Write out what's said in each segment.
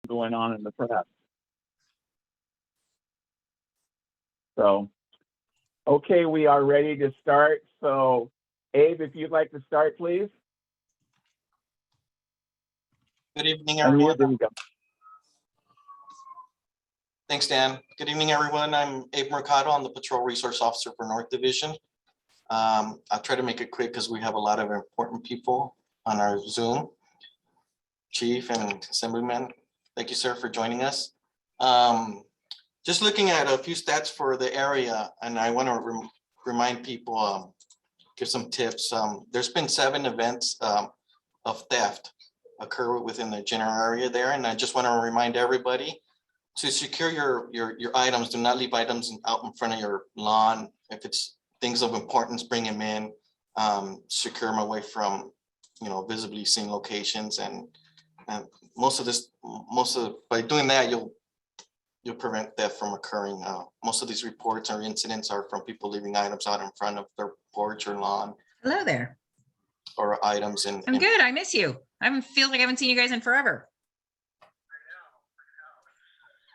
going on in the press. So, okay, we are ready to start. So, Abe, if you'd like to start, please. Good evening, everyone. There you go. Thanks, Dan. Good evening, everyone. I'm Abe Mercado. I'm the Patrol Resource Officer for North Division. I'll try to make it quick because we have a lot of important people on our Zoom. Chief and Assemblyman, thank you, sir, for joining us. Just looking at a few stats for the area, and I want to remind people, give some tips. There's been 7 events of theft occur within the general area there, and I just want to remind everybody to secure your items. Do not leave items out in front of your lawn. If it's things of importance, bring them in. Secure them away from, visibly seen locations, and by doing that, you'll prevent theft from occurring. Most of these reports or incidents are from people leaving items out in front of their porch or lawn. Hello there. Or items in. I'm good. I miss you. I feel like I haven't seen you guys in forever.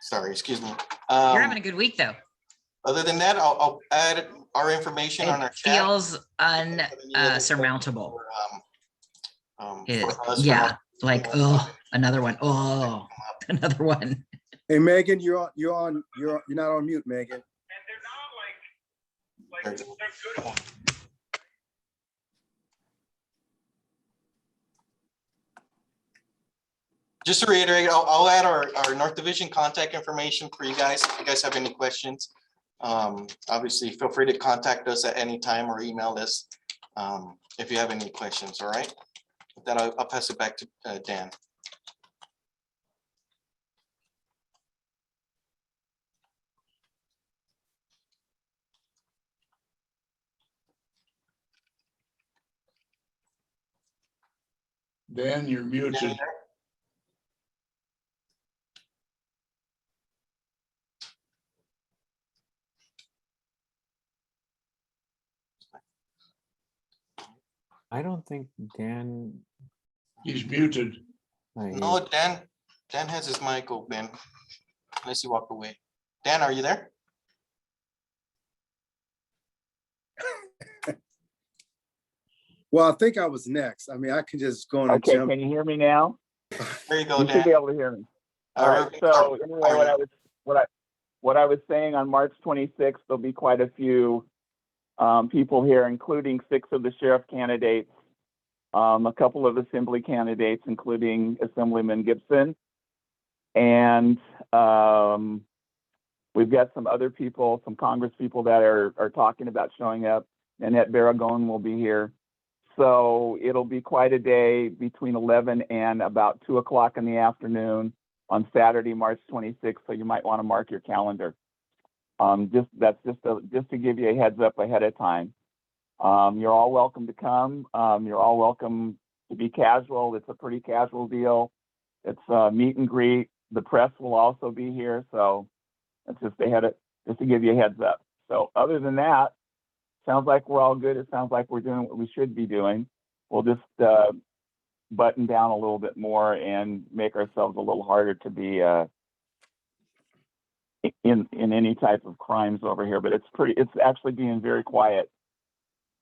Sorry, excuse me. You're having a good week, though. Other than that, I'll add our information on our chat. Feels unsurmountable. Another one. Oh, another one. Hey, Megan, you're not on mute, Megan. And they're good ones. Just to reiterate, I'll add our North Division contact information for you guys. If you guys have any questions, obviously feel free to contact us at any time or email us if you have any questions. All right. With that, I'll pass it back to Dan. Dan, you're muted. I don't think Dan. He's muted. No, Dan has his mic open, unless he walked away. Dan, are you there? Well, I think I was next. I mean, I can just go on and Okay, jump. can you hear me now? There you go, You Dan. should be able to hear me. All right. So anyway, what I was saying on March 26th, there'll be quite a few people here, including 6 of the sheriff candidates, a couple of assembly candidates, including Assemblyman Gibson, and we've got some other people, some Congress people that are talking about showing up. Nanette Barragán will be here. So it'll be quite a day between 11 and about 2 o'clock in the afternoon on Saturday, March 26th. So you might want to mark your calendar. Just to give you a heads up ahead of time. You're all welcome to come. You're all welcome to be casual. It's a pretty casual deal. It's a meet and greet. The press will also be here. So that's just to give you a heads up. So other than that, sounds like we're all good. It sounds like we're doing what we should be doing. We'll just button down a little bit more and make ourselves a little harder to be in any type of crimes over here. But it's actually being very quiet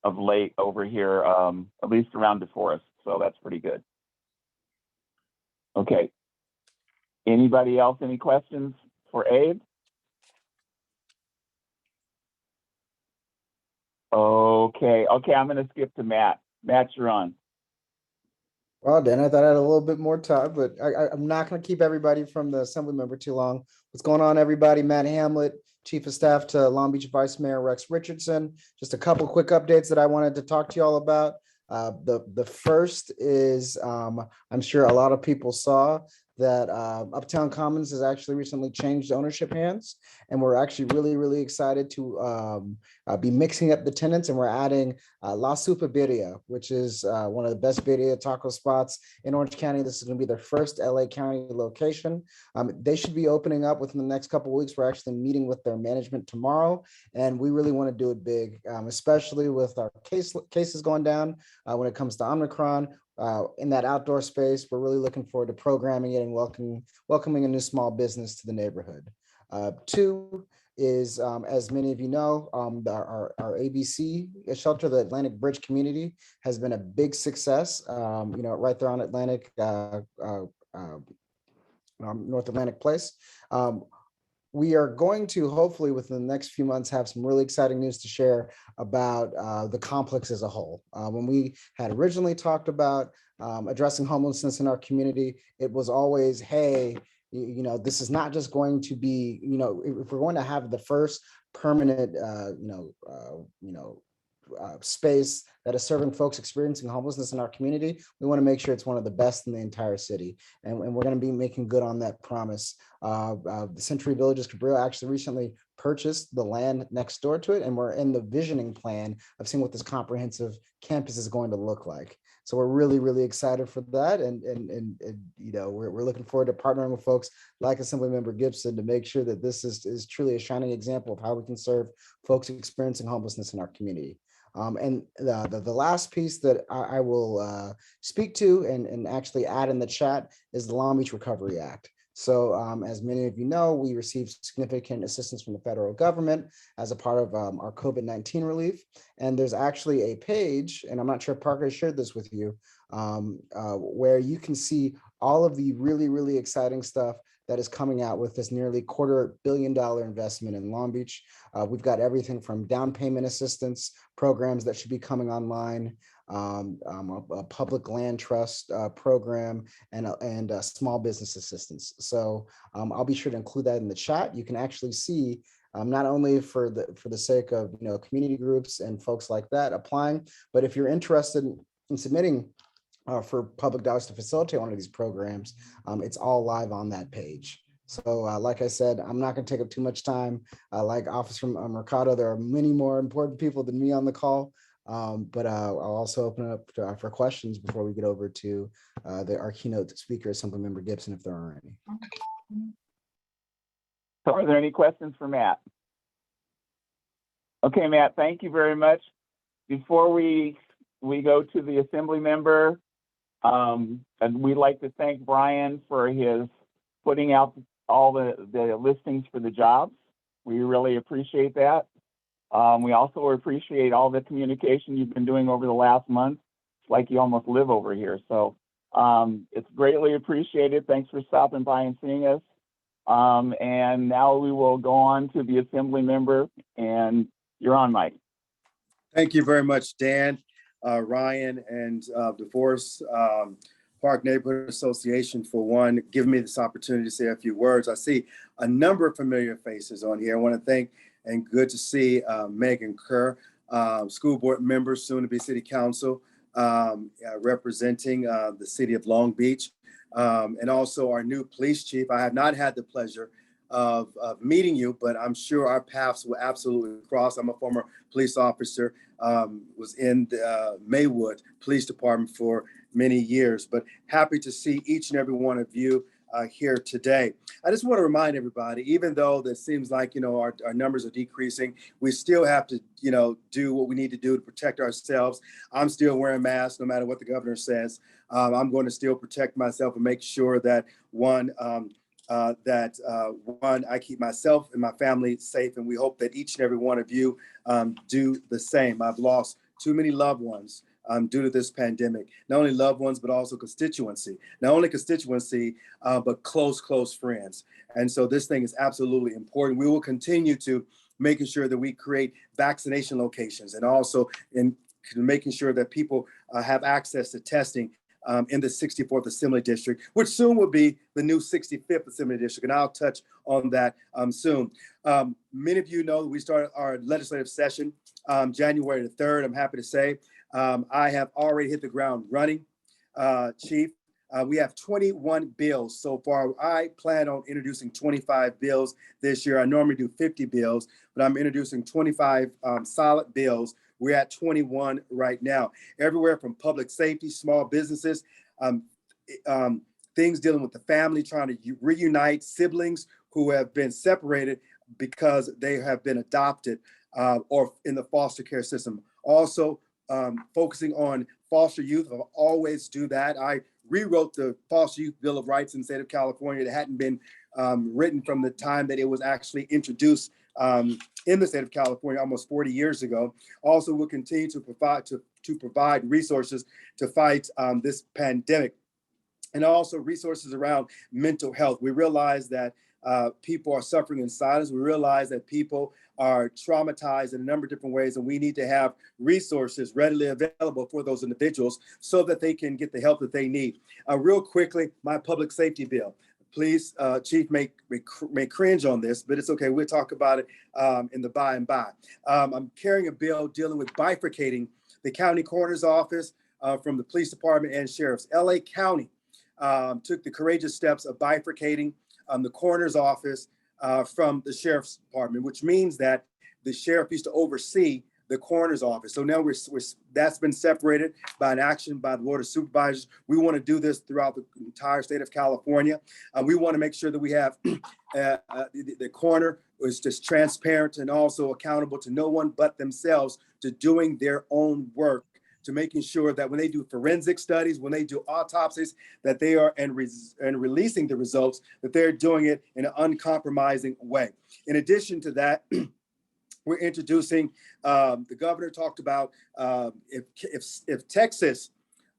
of late over here, at least around DeForest. So that's pretty good. Okay. Anybody else? Any questions for Abe? Okay, I'm going to skip to Matt. Matt, you're on. Well, Dan, I thought I had a little bit more time, but I'm not going to keep everybody from the assembly member too long. What's going on, everybody? Matt Hamlet, Chief of Staff to Long Beach Vice Mayor Rex Richardson. Just a couple quick updates that I wanted to talk to you all about. The first is I'm sure a lot of people saw that Uptown Commons has actually recently changed ownership hands, and we're actually really excited to be mixing up the tenants, and we're adding La Super Birria, which is one of the best birria taco spots in Orange County. This is going to be their first LA County location. They should be opening up within the next couple of weeks. We're actually meeting with their management tomorrow, and we really want to do it big, especially with our cases going down when it comes to Omicron. in that outdoor space. We're really looking forward to programming it and welcoming a new small business to the neighborhood. Two is, as many of you know, our ABC shelter, the Atlantic Bridge community, has been a big success. Right there on Atlantic, North Atlantic Place. We are going to hopefully within the next few months have some really exciting news to share about the complex as a whole. When we had originally talked about addressing homelessness in our community, it was always, hey, this is not just going to be, if we're going to have the first permanent, space that is serving folks experiencing homelessness in our community, we want to make sure it's one of the best in the entire city. And we're going to be making good on that promise. The Century Villages Cabrillo actually recently purchased the land next door to it, and we're in the visioning plan of seeing what this comprehensive campus is going to look like. So we're really, really excited for that. And we're looking forward to partnering with folks like Assemblymember Gibson to make sure that this is truly a shining example of how we can serve folks experiencing homelessness in our community. And the last piece that I will speak to and actually add in the chat is the Long Beach Recovery Act. So as many of you know, we received significant assistance from the federal government as a part of our COVID-19 relief. And there's actually a page, and I'm not sure Parker shared this with you, where you can see all of the really, really exciting stuff that is coming out with this nearly $250 million investment in Long Beach. We've got everything from down payment assistance programs that should be coming online, a public land trust program, and small business assistance. So I'll be sure to include that in the chat. You can actually see not only for the sake of community groups and folks like that applying, but if you're interested in submitting for public dollars to facilitate one of these programs, it's all live on that page. So like I said, I'm not going to take up too much time. Like Officer Mercado, there are many more important people than me on the call, but I'll also open it up for questions before we get over to our keynote speaker, Assemblymember Gibson, if there are any. So are there any questions for Matt? Okay, Matt, thank you very much. Before we go to the Assembly member, and we'd like to thank Brian for his putting out all the listings for the jobs. We really appreciate that. We also appreciate all the communication you've been doing over the last month. It's like you almost live over here. So it's greatly appreciated. Thanks for stopping by and seeing us. And now we will go on to the Assembly member, and you're on, Mike. Thank you very much, Dan, Ryan, and the Forest Park Neighborhood Association for giving me this opportunity to say a few words. I see a number of familiar faces on here. I want to thank and good to see Megan Kerr, school board member, soon to be city council, representing the city of Long Beach, and also our new police chief. I have not had the pleasure of meeting you, but I'm sure our paths will absolutely cross. I'm a former police officer, was in the Maywood Police Department for many years, but happy to see each and every one of you here today. I just want to remind everybody, even though that seems like, our numbers are decreasing, we still have to, do what we need to do to protect ourselves. I'm still wearing masks no matter what the governor says. I'm going to still protect myself and make sure that I keep myself and my family safe, and we hope that each and every one of you do the same. I've lost too many loved ones due to this pandemic. Not only loved ones, but also constituency. Not only constituency, but close friends. And so this thing is absolutely important. We will continue to making sure that we create vaccination locations, and also in making sure that people have access to testing in the 64th Assembly District, which soon will be the new 65th Assembly District. And I'll touch on that soon. Many of you know that we started our legislative session January the 3rd. I'm happy to say I have already hit the ground running, Chief. We have 21 bills so far. I plan on introducing 25 bills this year. I normally do 50 bills, but I'm introducing 25 solid bills. We're at 21 right now. Everywhere from public safety, small businesses, things dealing with the family, trying to reunite siblings who have been separated because they have been adopted or in the foster care system. Also, focusing on foster youth. I'll always do that. I rewrote the Foster Youth Bill of Rights in the state of California that hadn't been written from the time that it was actually introduced in the state of California almost 40 years ago. Also, we'll continue to provide resources to fight this pandemic, and also resources around mental health. We realize that people are suffering in silence. We realize that people are traumatized in a number of different ways, and we need to have resources readily available for those individuals so that they can get the help that they need. Real quickly, my public safety bill. Please, Chief may cringe on this, but it's okay. We'll talk about it in the by and by. I'm carrying a bill dealing with bifurcating the county coroner's office from the police department and sheriffs. LA County took the courageous steps of bifurcating the coroner's office from the sheriff's department, which means that the sheriff used to oversee the coroner's office. So now that's been separated by an action by the Board of Supervisors. We want to do this throughout the entire state of California. We want to make sure that we have the coroner is just transparent and also accountable to no one but themselves, to doing their own work, to making sure that when they do forensic studies, when they do autopsies, that they are and releasing the results, that they're doing it in an uncompromising way. In addition to that, we're introducing, the governor talked about if Texas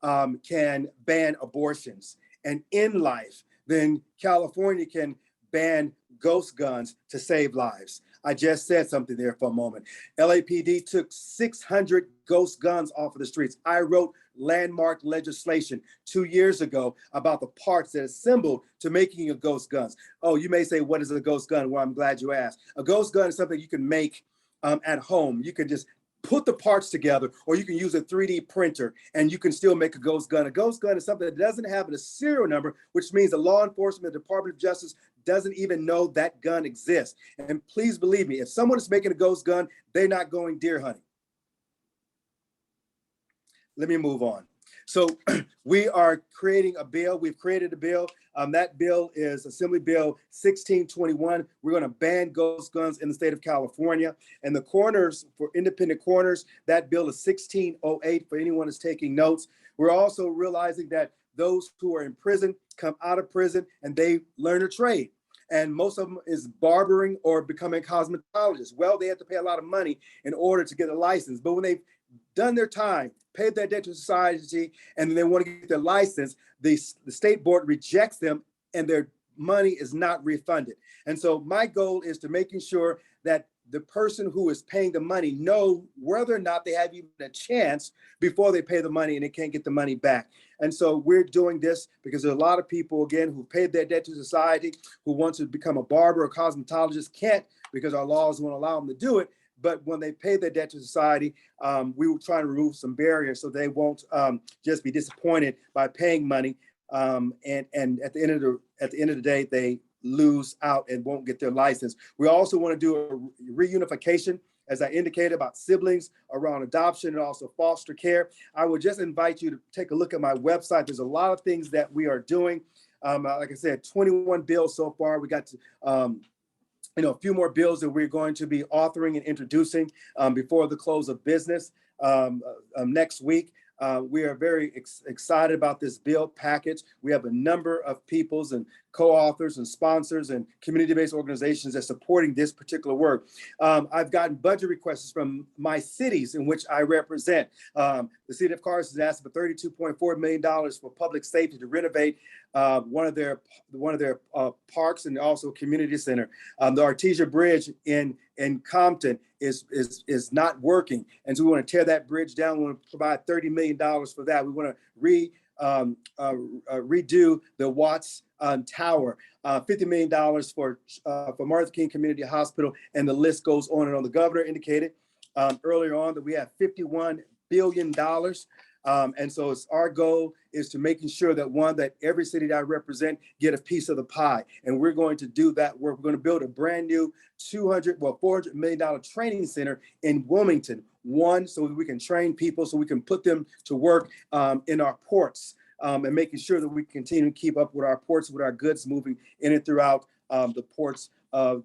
can ban abortions and end life, then California can ban ghost guns to save lives. I just said something there for a moment. LAPD took 600 ghost guns off of the streets. I wrote landmark legislation 2 years ago about the parts that assembled to making a ghost guns. Oh, you may say, what is a ghost gun? Well, I'm glad you asked. A ghost gun is something you can make at home. You can just put the parts together, or you can use a 3D printer and you can still make a ghost gun. A ghost gun is something that doesn't have a serial number, which means the law enforcement, the Department of Justice doesn't even know that gun exists. And please believe me, if someone is making a ghost gun, they're not going deer hunting. Let me move on. So we are creating a bill. We've created a bill. That bill is Assembly Bill 1621. We're going to ban ghost guns in the state of California. And the coroners, for independent coroners, that bill is 1608 for anyone who's taking notes. We're also realizing that those who are in prison come out of prison and they learn a trade. And most of them is barbering or becoming cosmetologists. Well, they have to pay a lot of money in order to get a license. But when they've done their time, paid their debt to society, and then they want to get their license, the state board rejects them and their money is not refunded. And so my goal is to making sure that the person who is paying the money know whether or not they have even a chance before they pay the money and they can't get the money back. And so we're doing this because there's a lot of people, again, who paid their debt to society, who want to become a barber or cosmetologist, can't because our laws won't allow them to do it. But when they pay their debt to society, we will try to remove some barriers so they won't just be disappointed by paying money. And at the end of the day, they lose out and won't get their license. We also want to do a reunification, as I indicated, about siblings around adoption and also foster care. I would just invite you to take a look at my website. There's a lot of things that we are doing. Like I said, 21 bills so far. We got to, a few more bills that we're going to be authoring and introducing before the close of business next week. We are very excited about this bill package. We have a number of peoples and co-authors and sponsors and community-based organizations that are supporting this particular work. I've gotten budget requests from my cities in which I represent. The city of Carson has asked for $32.4 million for public safety to renovate one of their parks and also a community center. The Artesia Bridge in Compton is not working, and so we want to tear that bridge down. We want to provide $30 million for that. We want to redo the Watts Tower, $50 million for Martin Luther King Community Hospital, and the list goes on and on. The governor indicated earlier on that we have $51 billion. And so it's our goal is to making sure that every city that I represent get a piece of the pie. And we're going to do that work. We're going to build a brand new $400 million training center in Wilmington. One, so that we can train people, so we can put them to work in our ports and making sure that we continue to keep up with our ports, with our goods moving in and throughout the ports of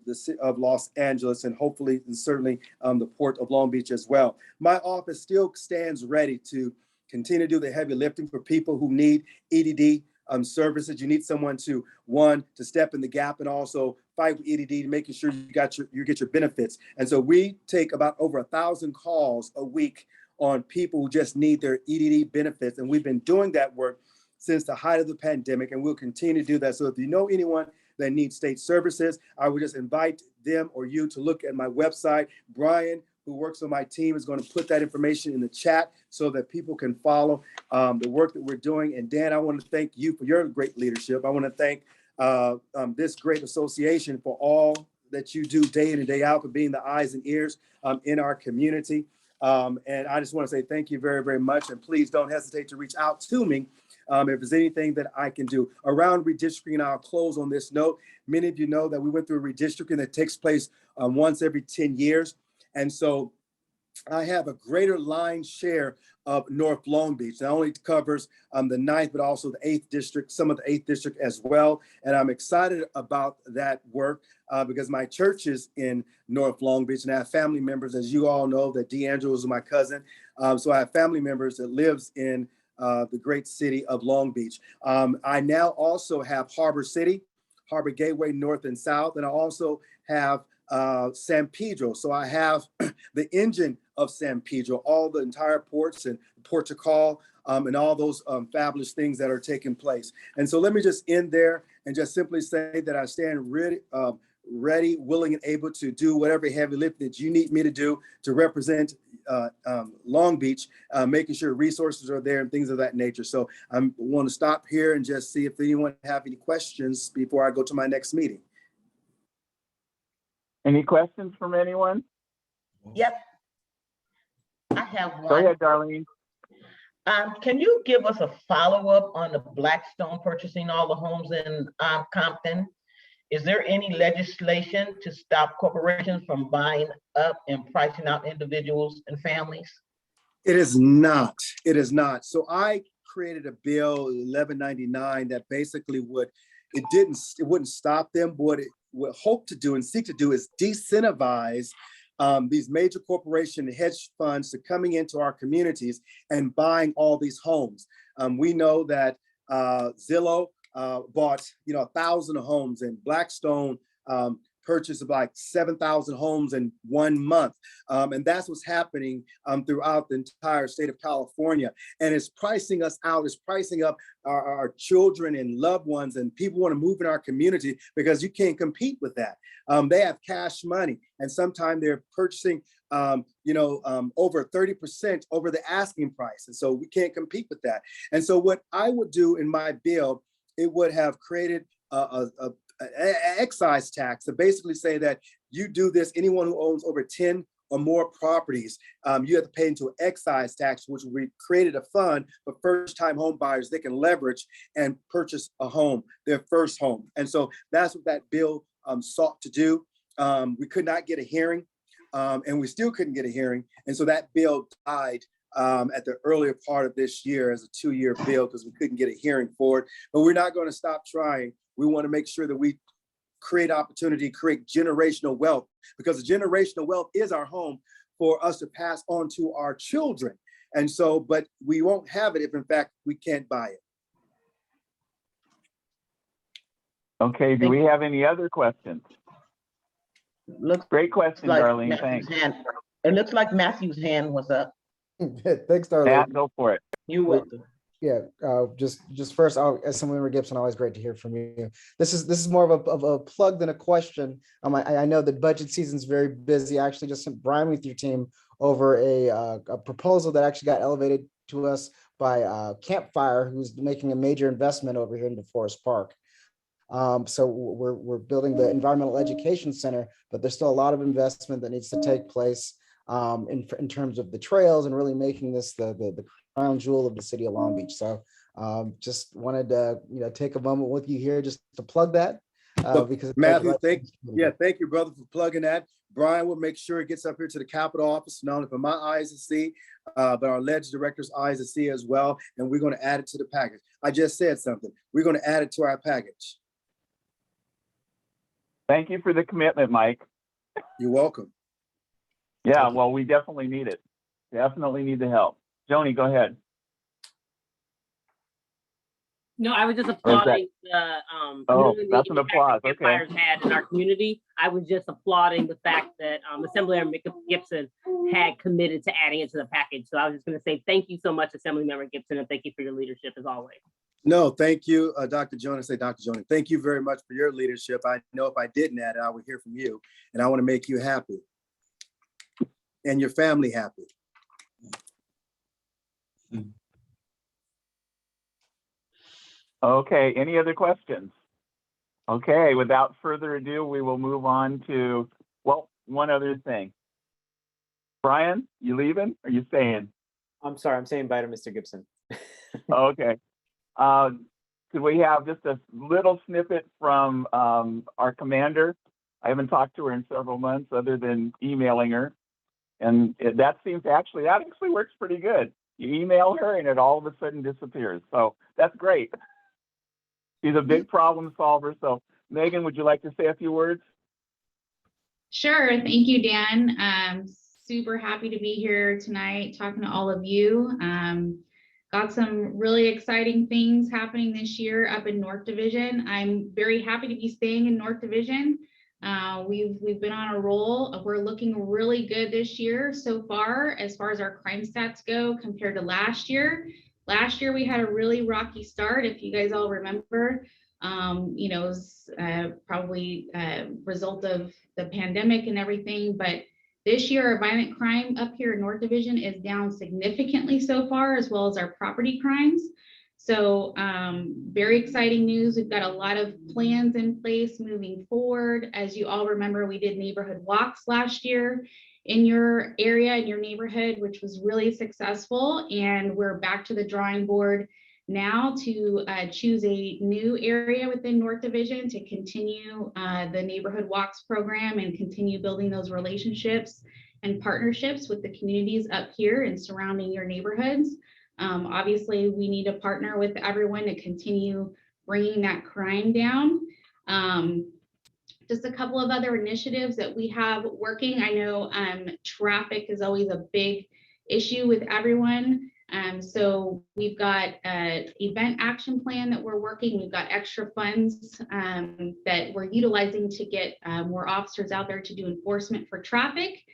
Los Angeles, and hopefully and certainly the port of Long Beach as well. My office still stands ready to continue to do the heavy lifting for people who need EDD services. You need someone to, one, to step in the gap and also fight with EDD, making sure you get your benefits. And so we take about over 1,000 calls a week on people who just need their EDD benefits. And we've been doing that work since the height of the pandemic, and we'll continue to do that. So if you know anyone that needs state services, I would just invite them or you to look at my website. Brian, who works on my team, is going to put that information in the chat so that people can follow the work that we're doing. And Dan, I want to thank you for your great leadership. I want to thank this great association for all that you do day in and day out, for being the eyes and ears in our community. And I just want to say thank you very, very much. And please don't hesitate to reach out to me if there's anything that I can do. Around redistricting, I'll close on this note. Many of you know that we went through a redistricting that takes place once every 10 years. And so I have a greater line share of North Long Beach. Not only covers the 9th, but also the 8th district, some of the 8th district as well. And I'm excited about that work because my church is in North Long Beach, and I have family members, as you all know, that D'Angelo is my cousin. So I have family members that lives in the great city of Long Beach. I now also have Harbor City, Harbor Gateway, North and South, and I also have San Pedro. So I have the engine of San Pedro, all the entire ports and port to call, and all those fabulous things that are taking place. And so let me just end there and just simply say that I stand ready, willing, and able to do whatever heavy lift that you need me to do to represent Long Beach, making sure resources are there and things of that nature. So I want to stop here and just see if anyone have any questions before I go to my next meeting. Any questions from anyone? Yep. I have Go one. ahead, Darlene. Can you give us a follow-up on the Blackstone purchasing all the homes in Compton? Is there any legislation to stop corporations from buying up and pricing out individuals and families? It is not. It is not. So I created a bill 1199 that basically it wouldn't stop them. What it would hope to do and seek to do is decentivize these major corporation hedge funds to coming into our communities and buying all these homes. We know that Zillow bought 1,000 homes, and Blackstone purchased like 7,000 homes in 1 month. And that's what's happening throughout the entire state of California. And it's pricing us out, it's pricing up our children and loved ones, and people want to move in our community because you can't compete with that. They have cash money, and sometimes they're purchasing over 30% over the asking price. And so we can't compete with that. And so what I would do in my bill, it would have created an excise tax to basically say that you do this, anyone who owns over 10 or more properties, you have to pay into an excise tax, which we created a fund for first-time home buyers. They can leverage and purchase a home, their first home. And so that's what that bill sought to do. We could not get a hearing, and we still couldn't get a hearing. And so that bill died at the earlier part of this year as a 2-year bill because we couldn't get a hearing for it. But we're not going to stop trying. We want to make sure that we create opportunity, create generational wealth, because the generational wealth is our home for us to pass on to our children. And so, but we won't have it if in fact we can't buy it. Okay, do we have any other questions? Great question, Like Darlene, Matthew's thanks. hand. It looks like Matthew's hand was up. Thanks, Darlene. Matt, go for it. You're welcome. Yeah, just first, as Assemblyman Gibson, always great to hear from you. This is more of a plug than a question. I know that budget season is very busy. I actually just sent Brian with your team over a proposal that actually got elevated to us by Campfire, who's making a major investment over here into Forest Park. So we're building the Environmental Education Center, but there's still a lot of investment that needs to take place in terms of the trails and really making this the crown jewel of the city of Long Beach. So just wanted to take a moment with you here just to plug that. Because Matthew, thank you, brother, for plugging that. Brian will make sure it gets up here to the Capitol office, not only for my eyes to see, but our ledge director's eyes to see as well. And we're going to add it to the package. I just said something. We're going to add it to our package. Thank you for the commitment, Mike. You're welcome. Yeah, well, we definitely need it. Definitely need the help. Joni, go ahead. No, I was just Or is applauding the Oh, community that's an impact applause. that Okay. campfires had in our community. I was just applauding the fact that Assemblymember Gibson had committed to adding it to the package. So I was just going to say thank you so much, Assemblymember Gibson, and thank you for your leadership as always. No, thank you, Dr. Jonas. Say, Dr. Jonas, thank you very much for your leadership. I know if I didn't add it, I would hear from you, and I want to make you happy and your family happy. Okay, any other questions? Okay, without further ado, we will move on to, well, one other thing. Brian, you leaving or you staying? I'm sorry, I'm saying bye to Mr. Gibson. Okay. Could we have just a little snippet from our commander? I haven't talked to her in several months other than emailing her. And that actually works pretty good. You email her and it all of a sudden disappears. So that's great. She's a big problem solver. So Megan, would you like to say a few words? Sure. Thank you, Dan. Super happy to be here tonight talking to all of you. Got some really exciting things happening this year up in North Division. I'm very happy to be staying in North Division. We've been on a roll. We're looking really good this year so far as our crime stats go compared to last year. Last year we had a really rocky start, if you guys all remember. It was probably a result of the pandemic and everything, but this year our violent crime up here in North Division is down significantly so far, as well as our property crimes. So very exciting news. We've got a lot of plans in place moving forward. As you all remember, we did neighborhood walks last year in your area, in your neighborhood, which was really successful. And we're back to the drawing board now to choose a new area within North Division to continue the neighborhood walks program and continue building those relationships and partnerships with the communities up here and surrounding your neighborhoods. Obviously, we need to partner with everyone to continue bringing that crime down. Just a couple of other initiatives that we have working. I know traffic is always a big issue with everyone. So we've got an event action plan that we're working. We've got extra funds that we're utilizing to get more officers out there to do enforcement for traffic,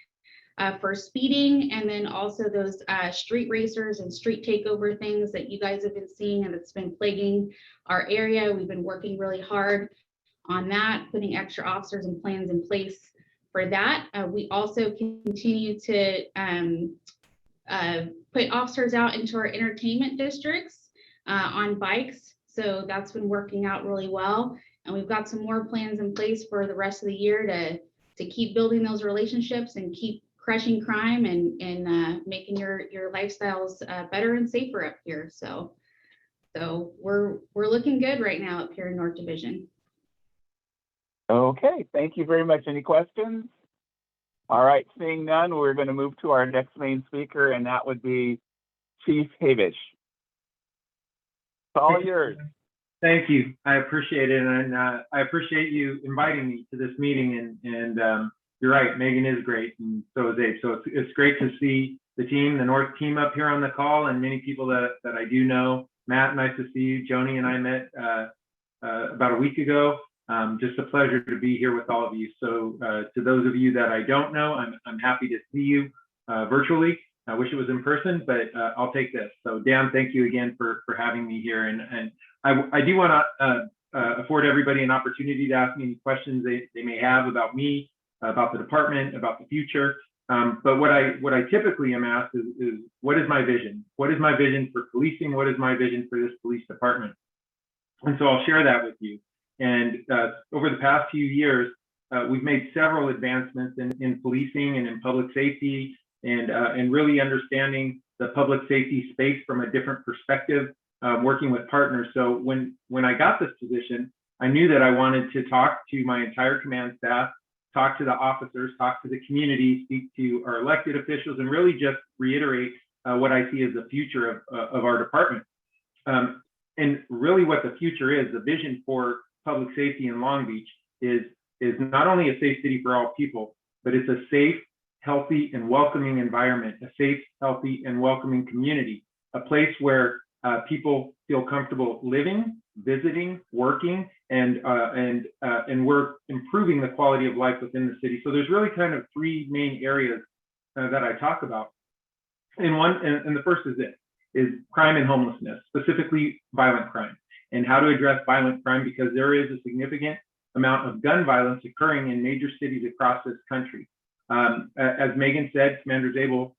for speeding, and then also those street racers and street takeover things that you guys have been seeing and it's been plaguing our area. We've been working really hard on that, putting extra officers and plans in place for that. We also continue to put officers out into our entertainment districts on bikes. So that's been working out really well. And we've got some more plans in place for the rest of the year to keep building those relationships and keep crushing crime and making your lifestyles better and safer up here. So we're looking good right now up here in North Division. Okay, thank you very much. Any questions? All right, seeing none, we're going to move to our next main speaker, and that would be Chief Havish. It's all yours. Thank you. I appreciate it, and I appreciate you inviting me to this meeting. And you're right, Megan is great, and so is Abe. So it's great to see the team, the North team, up here on the call, and many people that I do know. Matt, nice to see you. Joni and I met about a week ago. Just a pleasure to be here with all of you. So to those of you that I don't know, I'm happy to see you virtually. I wish it was in person, but I'll take this. So Dan, thank you again for having me here. And I do want to afford everybody an opportunity to ask me any questions they may have about me, about the department, about the future. But what I typically am asked is what is my vision? What is my vision for policing? What is my vision for this police department? And so I'll share that with you. And over the past few years, we've made several advancements in policing and in public safety and really understanding the public safety space from a different perspective, working with partners. So when I got this position, I knew that I wanted to talk to my entire command staff, talk to the officers, talk to the community, speak to our elected officials, and really just reiterate what I see as the future of our department. And really what the future is, the vision for public safety in Long Beach is not only a safe city for all people, but it's a safe, healthy, and welcoming environment, a safe, healthy, and welcoming community, a place where people feel comfortable living, visiting, working, and we're improving the quality of life within the city. So there's really kind of three main areas that I talk about. And the first is this, is crime and homelessness, specifically violent crime, and how to address violent crime, because there is a significant amount of gun violence occurring in major cities across this country. As Megan said, Commander Zabel,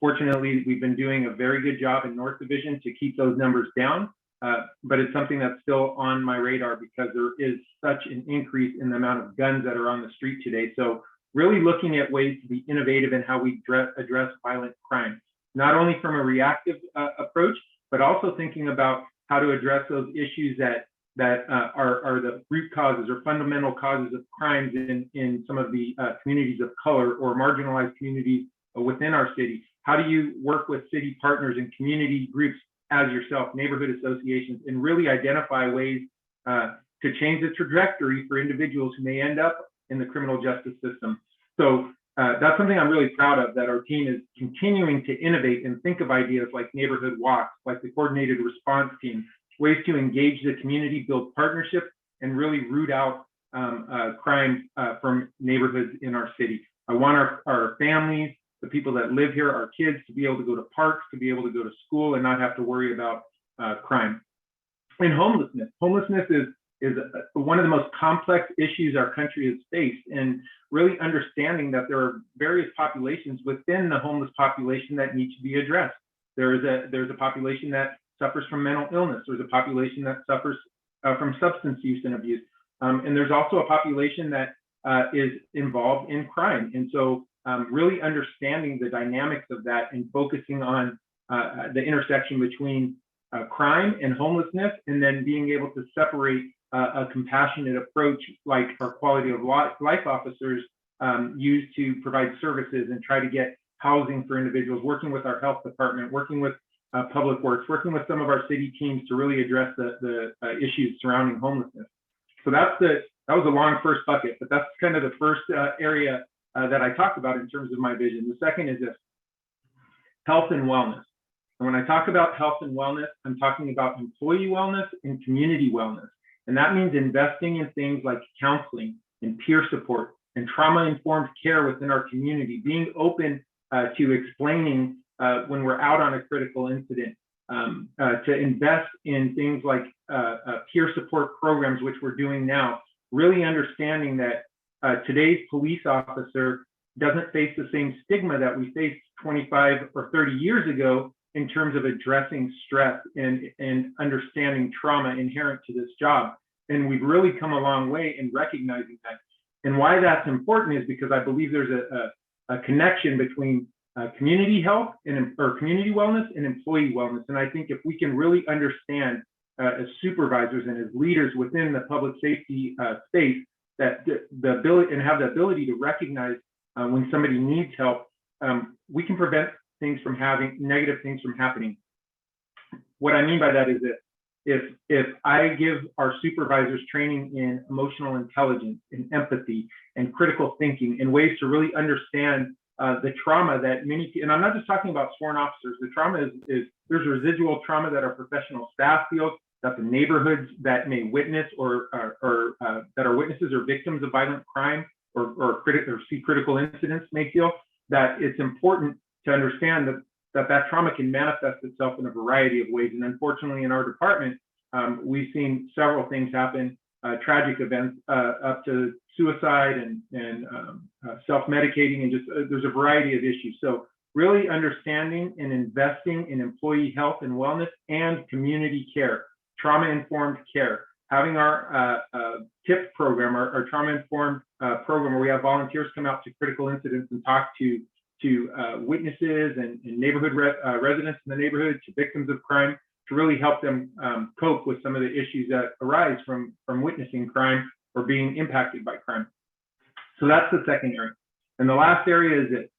fortunately, we've been doing a very good job in North Division to keep those numbers down, but it's something that's still on my radar because there is such an increase in the amount of guns that are on the street today. So really looking at ways to be innovative in how we address violent crime, not only from a reactive approach, but also thinking about how to address those issues that are the root causes or fundamental causes of crimes in some of the communities of color or marginalized communities within our city. How do you work with city partners and community groups as yourself, neighborhood associations, and really identify ways to change the trajectory for individuals who may end up in the criminal justice system? So that's something I'm really proud of, that our team is continuing to innovate and think of ideas like neighborhood walks, like the coordinated response team, ways to engage the community, build partnerships, and really root out crime from neighborhoods in our city. I want our families, the people that live here, our kids, to be able to go to parks, to be able to go to school and not have to worry about crime. And homelessness. Homelessness is one of the most complex issues our country has faced, and really understanding that there are various populations within the homeless population that need to be addressed. There's a population that suffers from mental illness. There's a population that suffers from substance use and abuse. And there's also a population that is involved in crime. And so really understanding the dynamics of that and focusing on the intersection between crime and homelessness, and then being able to separate a compassionate approach like our quality of life officers use to provide services and try to get housing for individuals, working with our health department, working with Public Works, working with some of our city teams to really address the issues surrounding homelessness. So that was a long first bucket, but that's kind of the first area that I talked about in terms of my vision. The second is this, health and wellness. And when I talk about health and wellness, I'm talking about employee wellness and community wellness. And that means investing in things like counseling and peer support and trauma-informed care within our community, being open to explaining when we're out on a critical incident, to invest in things like peer support programs, which we're doing now, really understanding that today's police officer doesn't face the same stigma that we faced 25 or 30 years ago in terms of addressing stress and understanding trauma inherent to this job. And we've really come a long way in recognizing that. And why that's important is because I believe there's a connection between community health or community wellness and employee wellness. And I think if we can really understand as supervisors and as leaders within the public safety space, that the ability and have the ability to recognize when somebody needs help, we can prevent things from having negative things from happening. What I mean by that is that if I give our supervisors training in emotional intelligence, in empathy, and critical thinking, and ways to really understand the trauma that many, and I'm not just talking about sworn officers, the trauma is there's residual trauma that our professional staff feels, that the neighborhoods that may witness or that are witnesses or victims of violent crime or see critical incidents may feel, that it's important to understand that trauma can manifest itself in a variety of ways. And unfortunately, in our department, we've seen several things happen, tragic events up to suicide and self-medicating, and just there's a variety of issues. So really understanding and investing in employee health and wellness and community care, trauma-informed care, having our TIP program, our trauma-informed program, where we have volunteers come out to critical incidents and talk to witnesses and neighborhood residents in the neighborhood, to victims of crime, to really help them cope with some of the issues that arise from witnessing crime or being impacted by crime. So that's the second area. And the last area is it,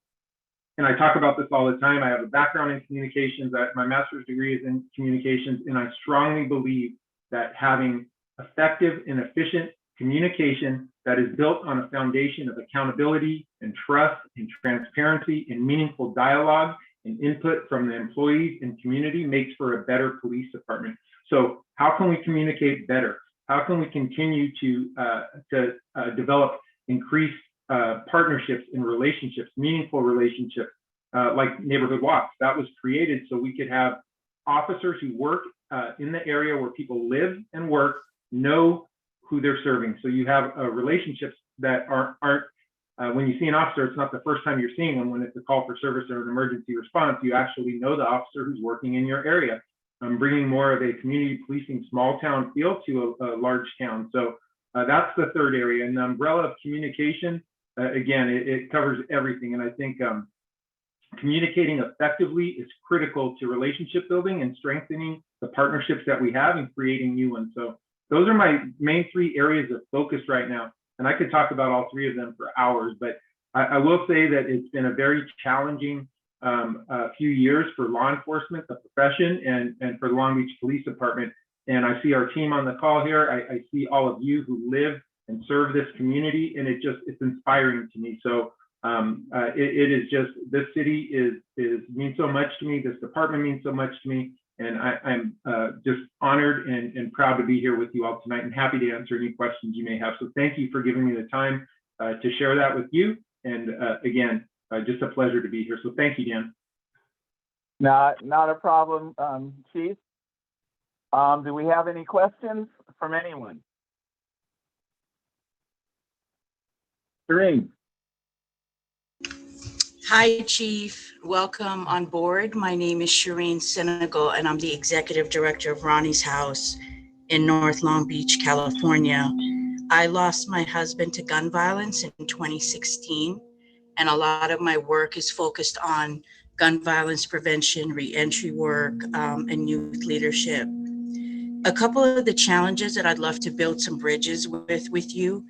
and I talk about this all the time, I have a background in communications, my master's degree is in communications, and I strongly believe that having effective and efficient communication that is built on a foundation of accountability and trust and transparency and meaningful dialogue and input from the employees and community makes for a better police department. So how can we communicate better? How can we continue to develop increased partnerships and relationships, meaningful relationships, like neighborhood watch? That was created so we could have officers who work in the area where people live and work, know who they're serving. So you have relationships that aren't when you see an officer, it's not the first time you're seeing them when it's a call for service or an emergency response. You actually know the officer who's working in your area. Bringing more of a community policing small town feel to a large town. So that's the third area. And the umbrella of communication, again, it covers everything. And I think communicating effectively is critical to relationship building and strengthening the partnerships that we have and creating new ones. So those are my main three areas of focus right now. And I could talk about all three of them for hours, but I will say that it's been a very challenging few years for law enforcement, the profession, and for the Long Beach Police Department. And I see our team on the call here. I see all of you who live and serve this community, and it's inspiring to me. So it is just, this city means so much to me. This department means so much to me. And I'm just honored and proud to be here with you all tonight, and happy to answer any questions you may have. So thank you for giving me the time to share that with you. And again, just a pleasure to be here. So thank you, Dan. Not a problem, Chief. Do we have any questions from anyone? Serene. Hi, Chief. Welcome on board. My name is Shireen Senegal, and I'm the Executive Director of Ronnie's House in North Long Beach, California. I lost my husband to gun violence in 2016, and a lot of my work is focused on gun violence prevention, reentry work, and youth leadership. A couple of the challenges that I'd love to build some bridges with you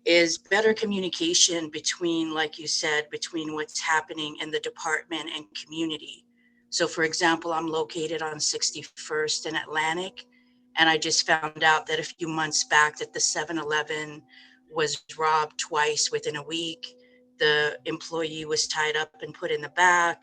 is better communication between, like you said, between what's happening in the department and community. So for example, I'm located on 61st and Atlantic, and I just found out that a few months back that the 7-Eleven was robbed twice within a week. The employee was tied up and put in the back.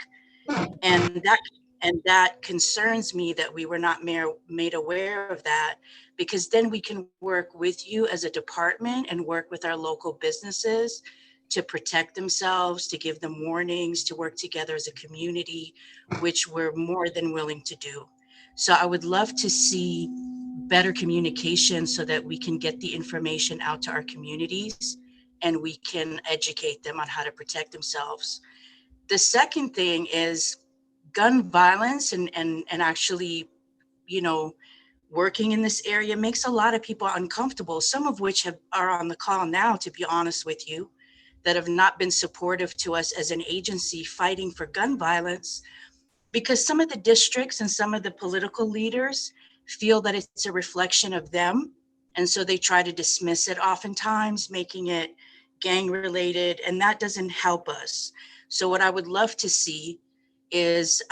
And that concerns me that we were not made aware of that, because then we can work with you as a department and work with our local businesses to protect themselves, to give them warnings, to work together as a community, which we're more than willing to do. So I would love to see better communication so that we can get the information out to our communities and we can educate them on how to protect themselves. The second thing is gun violence and actually, working in this area makes a lot of people uncomfortable, some of which are on the call now, to be honest with you, that have not been supportive to us as an agency fighting for gun violence, because some of the districts and some of the political leaders feel that it's a reflection of them. And so they try to dismiss it oftentimes, making it gang related, and that doesn't help us. So what I would love to see is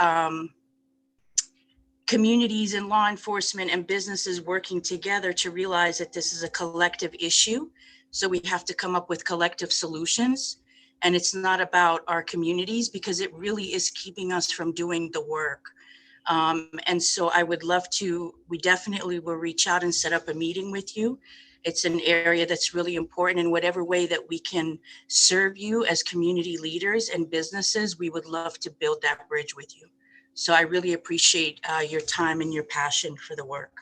communities and law enforcement and businesses working together to realize that this is a collective issue. So we have to come up with collective solutions. And it's not about our communities, because it really is keeping us from doing the work. And so I would love to, we definitely will reach out and set up a meeting with you. It's an area that's really important. In whatever way that we can serve you as community leaders and businesses, we would love to build that bridge with you. So I really appreciate your time and your passion for the work.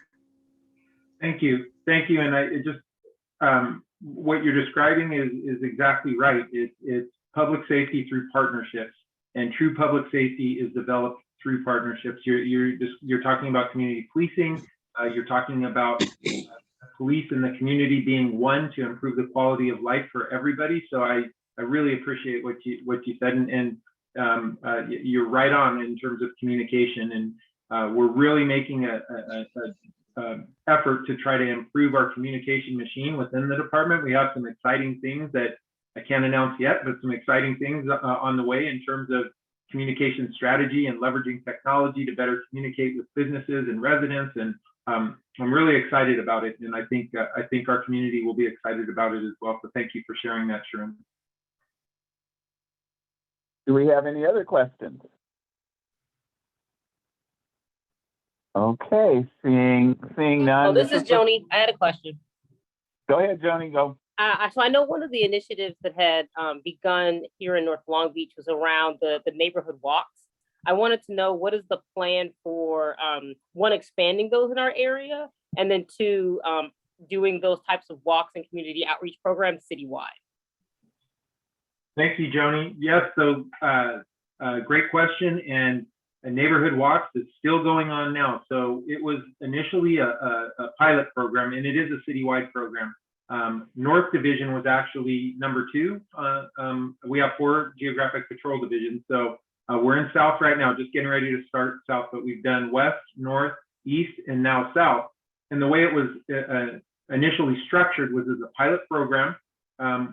Thank you. Thank you. And what you're describing is exactly right. It's public safety through partnerships, and true public safety is developed through partnerships. You're talking about community policing. You're talking about police and the community being one to improve the quality of life for everybody. So I really appreciate what you said, and you're right on in terms of communication. And we're really making a effort to try to improve our communication machine within the department. We have some exciting things that I can't announce yet, but some exciting things on the way in terms of communication strategy and leveraging technology to better communicate with businesses and residents. And I'm really excited about it. And I think our community will be excited about it as well. So thank you for sharing that, Sharon. Do we have any other questions? Okay, seeing none. Oh, this is Mrs. Joni. I had a question. Go ahead, Joni, go. So I know one of the initiatives that had begun here in North Long Beach was around the neighborhood walks. I wanted to know, what is the plan for one, expanding those in our area, and then two, doing those types of walks and community outreach programs citywide? Thank you, Joni. Yes, so great question. And neighborhood walks is still going on now. So it was initially a pilot program, and it is a citywide program. North Division was actually number 2. We have 4 geographic patrol divisions. So we're in South right now, just getting ready to start South, but we've done West, North, East, and now South. And the way it was initially structured was as a pilot program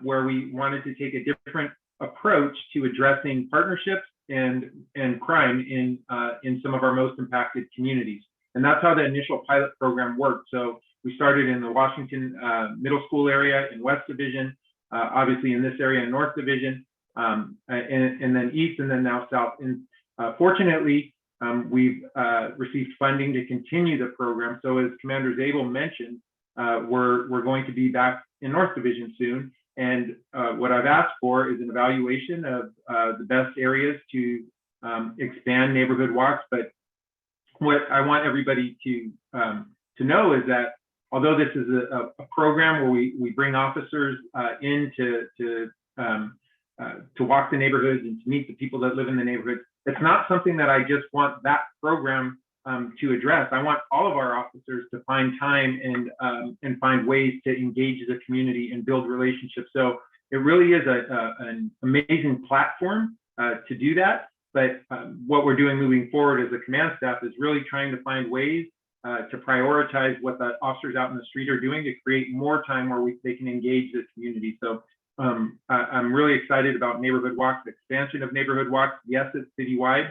where we wanted to take a different approach to addressing partnerships and crime in some of our most impacted communities. And that's how the initial pilot program worked. So we started in the Washington Middle School area in West Division, obviously in this area in North Division, and then East, and then now South. And fortunately, we've received funding to continue the program. So as Commander Zabel mentioned, we're going to be back in North Division soon. And what I've asked for is an evaluation of the best areas to expand neighborhood walks. But what I want everybody to know is that although this is a program where we bring officers in to walk the neighborhoods and to meet the people that live in the neighborhoods, it's not something that I just want that program to address. I want all of our officers to find time and find ways to engage the community and build relationships. So it really is an amazing platform to do that. But what we're doing moving forward as a command staff is really trying to find ways to prioritize what the officers out in the street are doing to create more time where they can engage the community. So I'm really excited about neighborhood walks, expansion of neighborhood walks. Yes, it's citywide.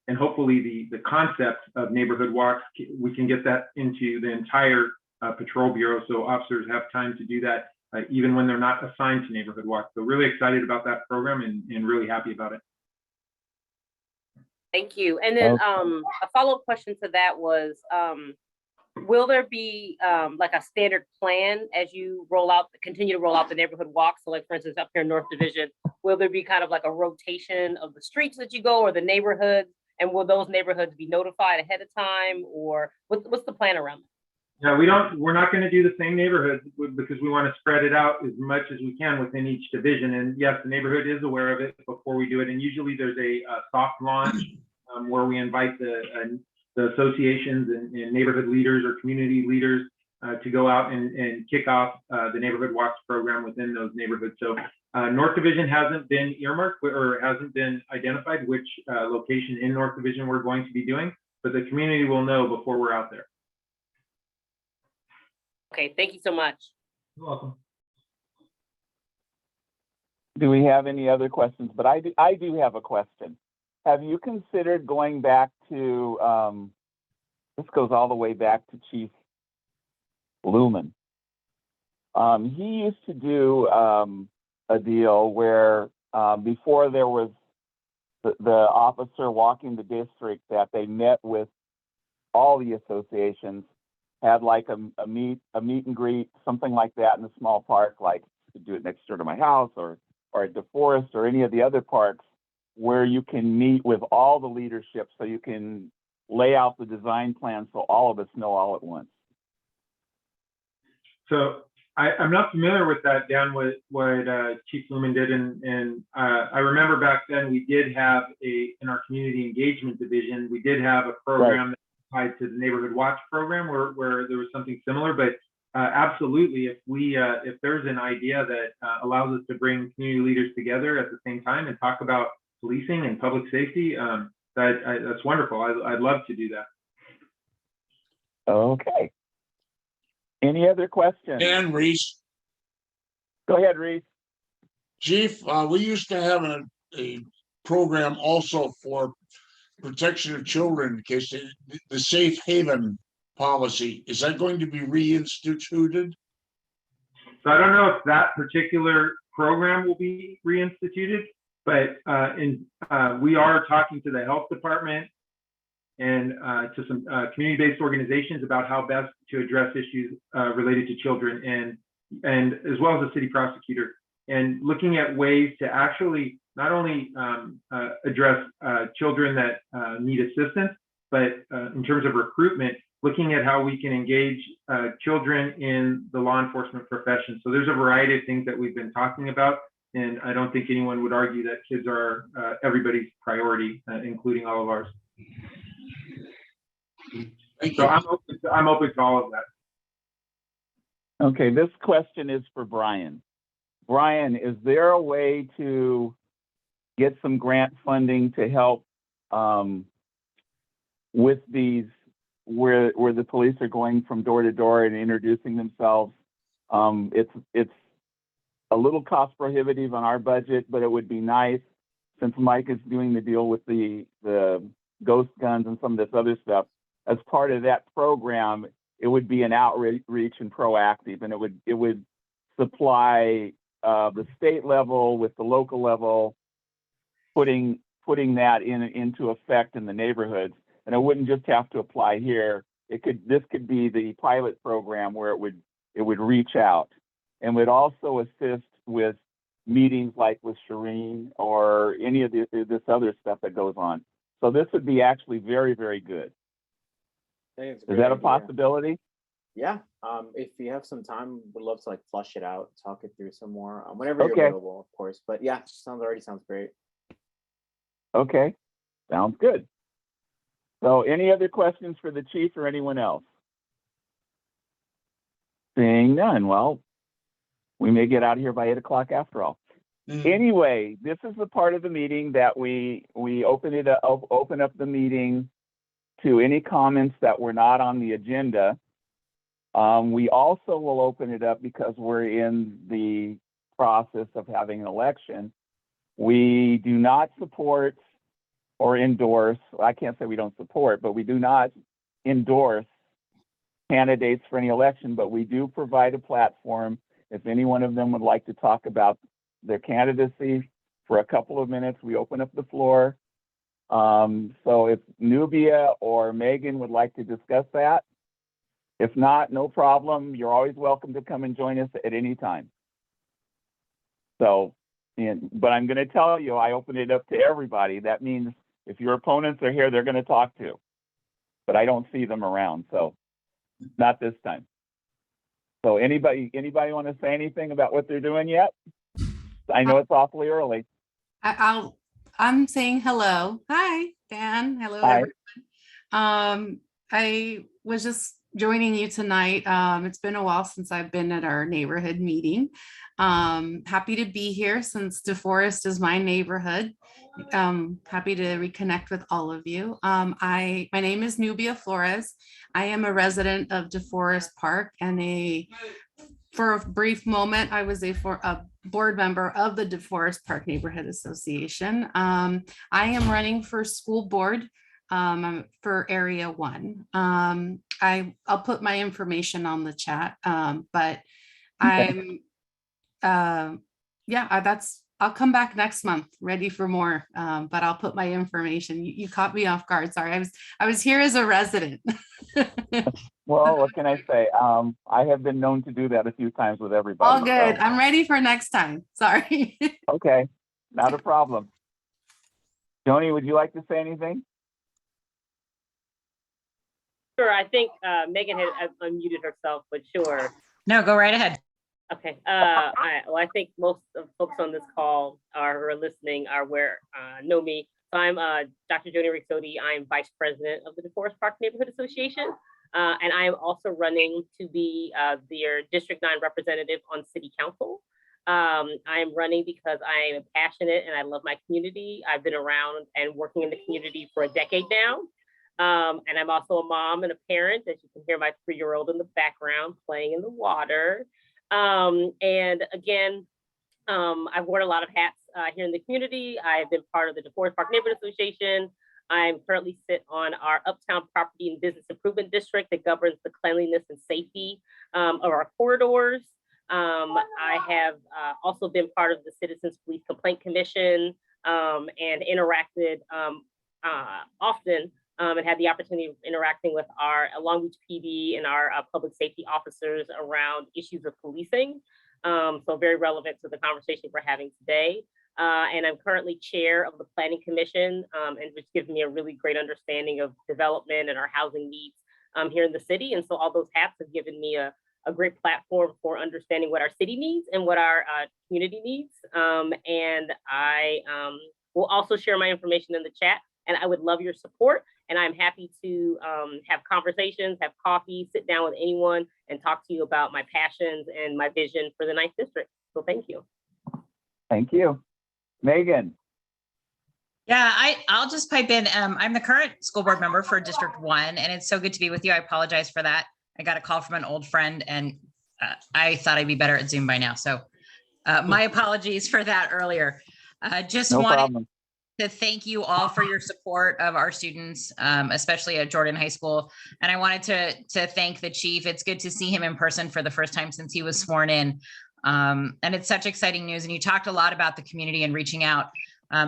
And hopefully the concept of neighborhood walks, we can get that into the entire patrol bureau so officers have time to do that even when they're not assigned to neighborhood walks. So really excited about that program and really happy about it. Thank you. And then a follow-up question to that was, will there be like a standard plan as you continue to roll out the neighborhood walks? So like, for instance, up here in North Division, will there be kind of like a rotation of the streets that you go or the neighborhoods? And will those neighborhoods be notified ahead of time, or what's the plan around that? Yeah, we're not going to do the same neighborhoods because we want to spread it out as much as we can within each division. And yes, the neighborhood is aware of it before we do it. And usually there's a soft launch where we invite the associations and neighborhood leaders or community leaders to go out and kick off the neighborhood walks program within those neighborhoods. So North Division hasn't been earmarked or hasn't been identified which location in North Division we're going to be doing, but the community will know before we're out there. Okay, thank you so much. You're welcome. Do we have any other questions? But I do have a question. Have you considered going back to, this goes all the way back to Chief Lumen. He used to do a deal where before there was the officer walking the district, that they met with all the associations, had like a meet and greet, something like that in a small park, like to do it next door to my house or at DeForest or any of the other parks, where you can meet with all the leadership so you can lay out the design plan so all of us know all at once. So I'm not familiar with that, Dan, what Chief Lumen did. And I remember back then we did have in our community engagement division, we did have a program that tied to the neighborhood watch program where there was something similar. But absolutely, if there's an idea that allows us to bring community leaders together at the same time and talk about policing and public safety, that's wonderful. I'd love to do that. Okay. Any other questions? And Reese. Go ahead, Reese. Chief, we used to have a program also for protection of children in case the safe haven policy. Is that going to be reinstituted? So I don't know if that particular program will be reinstituted, but we are talking to the health department and to some community-based organizations about how best to address issues related to children, and as well as the city prosecutor, and looking at ways to actually not only address children that need assistance, but in terms of recruitment, looking at how we can engage children in the law enforcement profession. So there's a variety of things that we've been talking about, and I don't think anyone would argue that kids are everybody's priority, including all of ours. So I'm open to all of that. Okay, this question is for Brian. Brian, is there a way to get some grant funding to help with these, where the police are going from door to door and introducing themselves? It's a little cost prohibitive on our budget, but it would be nice, since Mike is doing the deal with the ghost guns and some of this other stuff. As part of that program, it would be an outreach and proactive, and it would supply the state level with the local level, putting that into effect in the neighborhoods. And it wouldn't just have to apply here. This could be the pilot program where it would reach out, and would also assist with meetings like with Shireen or any of this other stuff that goes on. So this would be actually very, very good. Is that a possibility? Yeah. If you have some time, would love to like flush it out, talk it through some more, whenever you're available, of course. But yeah, already sounds great. Okay, sounds good. So any other questions for the chief or anyone else? Seeing none, well, we may get out of here by 8 o'clock after all. Anyway, this is the part of the meeting that we open up the meeting to any comments that were not on the agenda. We also will open it up because we're in the process of having an election. We do not support or endorse, I can't say we don't support, but we do not endorse candidates for any election, but we do provide a platform if any one of them would like to talk about their candidacy for a couple of minutes. We open up the floor. So if Nubia or Megan would like to discuss that, if not, no problem. You're always welcome to come and join us at any time. So, but I'm going to tell you, I open it up to everybody. That means if your opponents are here, they're going to talk to. But I don't see them around, so not this time. So anybody want to say anything about what they're doing yet? I know it's awfully early. I'm saying hello. Hi, Dan. Hello, Hi. everyone. I was just joining you tonight. It's been a while since I've been at our neighborhood meeting. Happy to be here since DeForest is my neighborhood. Happy to reconnect with all of you. My name is Nubia Flores. I am a resident of DeForest Park, and for a brief moment, I was a board member of the DeForest Park Neighborhood Association. I am running for school board for Area 1. I'll put my information on the chat, but I'm, I'll come back next month ready for more, but I'll put my information. You caught me off guard. Sorry, I was here as a resident. Well, what can I say? I have been known to do that a few times with everybody. All good. So. I'm ready for next time. Sorry. Okay, not a problem. Joni, would you like to say anything? Sure, I think Megan had unmuted herself, but sure. No, go right ahead. Okay. I think most of folks on this call who are listening know me. So I'm Dr. Joni Rixodi. I'm Vice President of the DeForest Park Neighborhood Association. And I am also running to be their District 9 representative on City Council. I am running because I am passionate and I love my community. I've been around and working in the community for a decade now. And I'm also a mom and a parent, as you can hear my 3-year-old in the background playing in the water. And again, I've worn a lot of hats here in the community. I've been part of the DeForest Park Neighborhood Association. I'm currently sit on our Uptown Property and Business Improvement District that governs the cleanliness and safety of our corridors. I have also been part of the Citizens Police Complaint Commission and interacted often and had the opportunity of interacting with our Long Beach PD and our public safety officers around issues of policing. So very relevant to the conversation we're having today. And I'm currently chair of the Planning Commission, and which gives me a really great understanding of development and our housing needs here in the city. And so all those hats have given me a great platform for understanding what our city needs and what our community needs. And I will also share my information in the chat, and I would love your support. And I'm happy to have conversations, have coffee, sit down with anyone and talk to you about my passions and my vision for the 9th District. So thank you. Thank you. Megan. Yeah, I'll just pipe in. I'm the current school board member for District 1, and it's so good to be with you. I apologize for that. I got a call from an old friend, and I thought I'd be better at Zoom by now. So my apologies for that earlier. Just No wanted problem. to thank you all for your support of our students, especially at Jordan High School. And I wanted to thank the chief. It's good to see him in person for the first time since he was sworn in. And it's such exciting news. And you talked a lot about the community and reaching out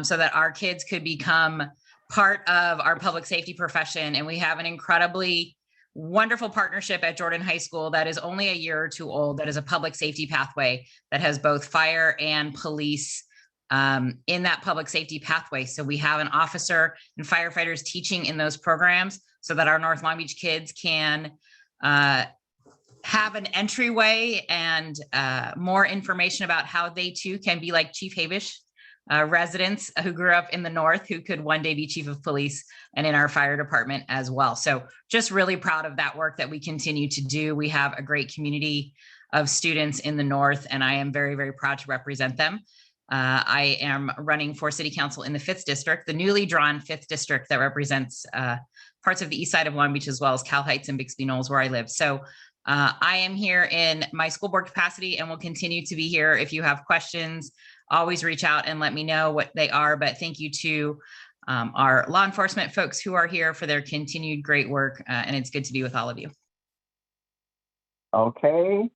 so that our kids could become part of our public safety profession. And we have an incredibly wonderful partnership at Jordan High School that is only a year or two old, that is a public safety pathway that has both fire and police in that public safety pathway. So we have an officer and firefighters teaching in those programs so that our North Long Beach kids can have an entryway and more information about how they too can be like Chief Habish residents who grew up in the North who could one day be chief of police and in our fire department as well. So just really proud of that work that we continue to do. We have a great community of students in the North, and I am very, very proud to represent them. I am running for city council in the 5th district, the newly drawn 5th district that represents parts of the east side of Long Beach, as well as Cal Heights and Bixby Knolls, where I live. So I am here in my school board capacity and will continue to be here. If you have questions, always reach out and let me know what they are. But thank you to our law enforcement folks who are here for their continued great work. And it's good to be with all of you. Okay.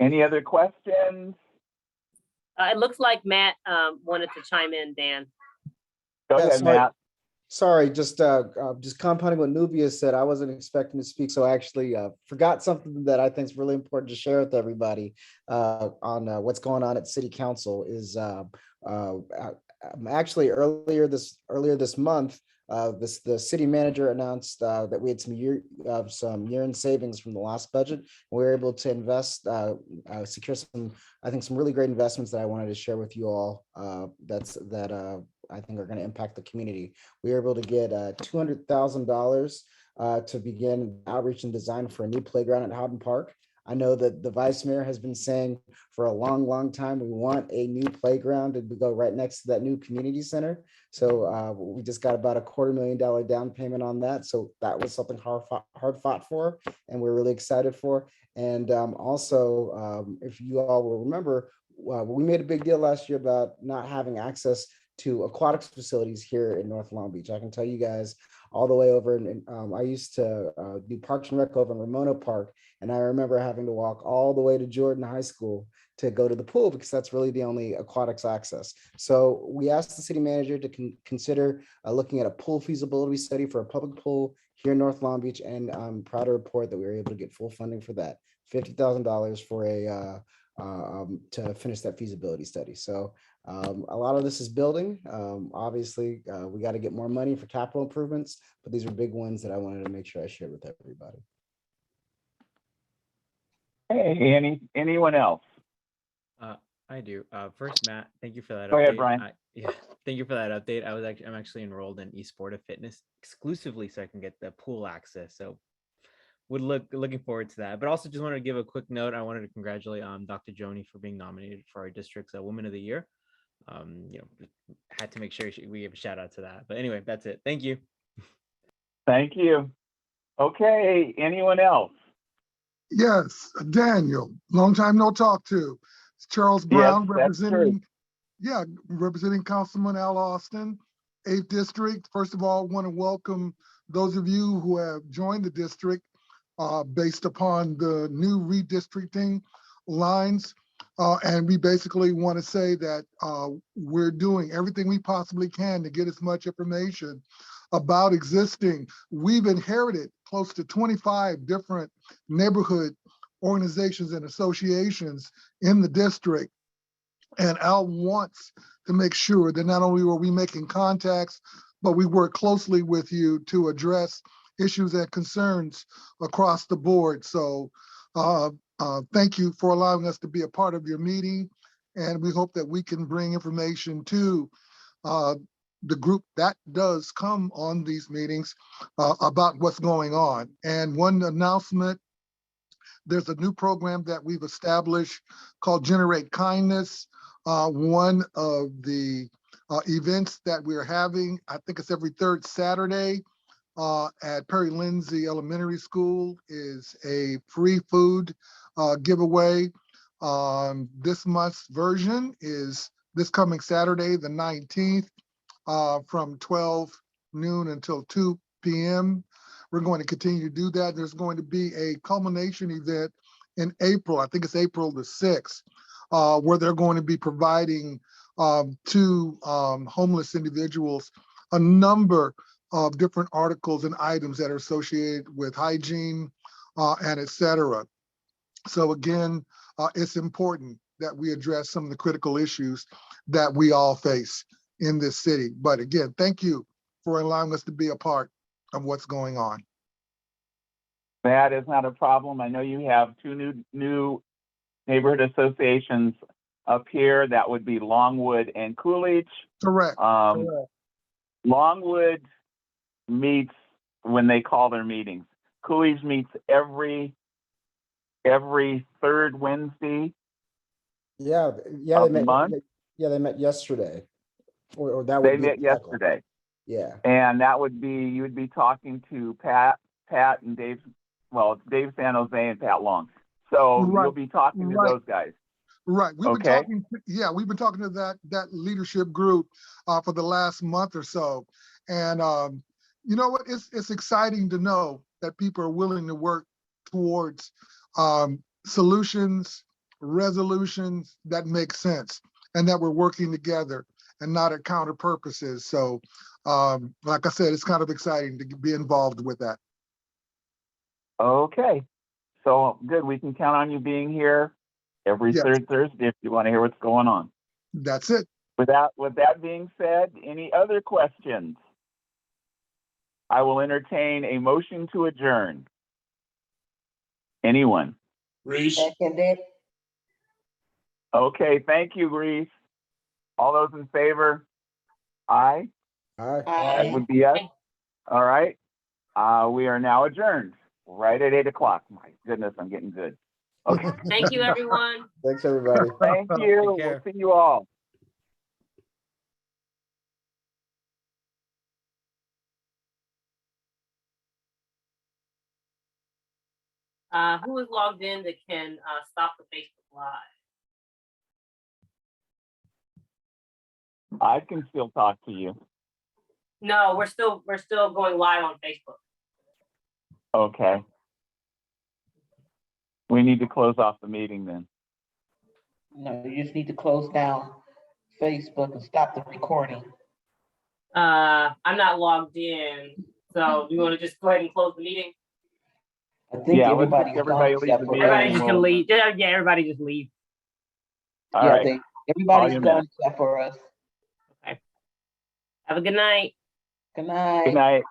Any other questions? It looks like Matt wanted to chime in, Dan. Go Yeah, ahead, sorry. Matt. Sorry, just compounding what Nubia said. I wasn't expecting to speak, so I actually forgot something that I think is really important to share with everybody on what's going on at City Council. Is actually earlier this month, the city manager announced that we had some year-end savings from the last budget. We were able to invest, secure some really great investments that I wanted to share with you all. I think are going to impact the community. We were able to get $200,000 to begin outreach and design for a new playground at Howden Park. I know that the vice mayor has been saying for a long, long time, we want a new playground to go right next to that new community center. So we just got about $250,000 down payment on that. So that was something hard fought for, and we're really excited for. And also, if you all will remember, we made a big deal last year about not having access to aquatics facilities here in North Long Beach. I can tell you guys all the way over, and I used to do Parks and Rec over in Ramona Park, and I remember having to walk all the way to Jordan High School to go to the pool because that's really the only aquatics access. So we asked the city manager to consider looking at a pool feasibility study for a public pool here in North Long Beach, and I'm proud to report that we were able to get full funding for that, $50,000 for to finish that feasibility study. So a lot of this is building. Obviously, we got to get more money for capital improvements, but these are big ones that I wanted to make sure I shared with everybody. Hey, anyone else? I do. First, Matt, thank you for that Go update. ahead, Brian. Yeah, thank you for that update. I'm actually enrolled in eSport of Fitness exclusively so I can get the pool access. So looking forward to that. But also just wanted to give a quick note. I wanted to congratulate Dr. Joni for being nominated for our district's Woman of the Year. Had to make sure we give a shout out to that. But anyway, that's it. Thank you. Thank you. Okay, anyone else? Yes, Daniel, long time no talk to. It's Charles Brown, Yes, representing Councilman Al Austin, 8th District. First of all, want to welcome those of you who have joined the district based upon the new redistricting lines. And we basically want to say that we're doing everything we possibly can to get as much information about existing. We've inherited close to 25 different neighborhood organizations and associations in the district. And Al wants to make sure that not only are we making contacts, but we work closely with you to address issues and concerns across the board. So thank you for allowing us to be a part of your meeting. And we hope that we can bring information to the group that does come on these meetings about what's going on. And one announcement, there's a new program that we've established called Generate Kindness. One of the events that we're having, I think it's every third Saturday at Perry Lindsay Elementary School, is a free food giveaway. This month's version is this coming Saturday, the 19th, from 12 noon until 2 p.m. We're going to continue to do that. There's going to be a culmination event in April, I think it's April the 6th, where they're going to be providing to homeless individuals a number of different articles and items that are associated with hygiene and et cetera. So again, it's important that we address some of the critical issues that we all face in this city. But again, thank you for allowing us to be a part of what's going on. That is not a problem. I know you have two new neighborhood associations up here. That would be Longwood and Coolidge. Correct. Correct. Longwood meets when they call their meetings. Coolidge meets every third Wednesday. Yeah, of the month. They met yesterday. Or that would They be met yesterday. Yeah. And that would be, you would be talking to Pat and Dave, well, it's Dave San Jose and Pat Long. So Right. you'll be talking to those guys. Right. We've Okay. been talking to that leadership group for the last month or so. And you know what? It's exciting to know that people are willing to work towards solutions, resolutions that make sense, and that we're working together and not at counter purposes. So like I said, it's kind of exciting to be involved with that. Okay. So good. We can count on you being here every third Thursday if you want to hear what's going on. That's it. With that being said, any other questions? I will entertain a motion to adjourn. Anyone? Reese. Seconded. Okay, thank you, Reese. All those in favor? Aye. Aye. That would be us. All right. We are now adjourned right at 8 o'clock. My goodness, I'm getting good. Okay. Thank you, everyone. Thanks, everybody. Thank you. We'll see you all. Who is logged in that can stop the Facebook Live? I can still talk to you. No, we're still going live on Facebook. Okay. We need to close off the meeting then. No, you just need to close down Facebook and stop the recording. I'm not logged in, so you want to just go ahead and close the meeting? I think everybody leave the meeting. Everybody just can leave. Yeah, everybody just leave. All right. Everybody's gone except for us. Okay. Have a good night. Good night. Good night.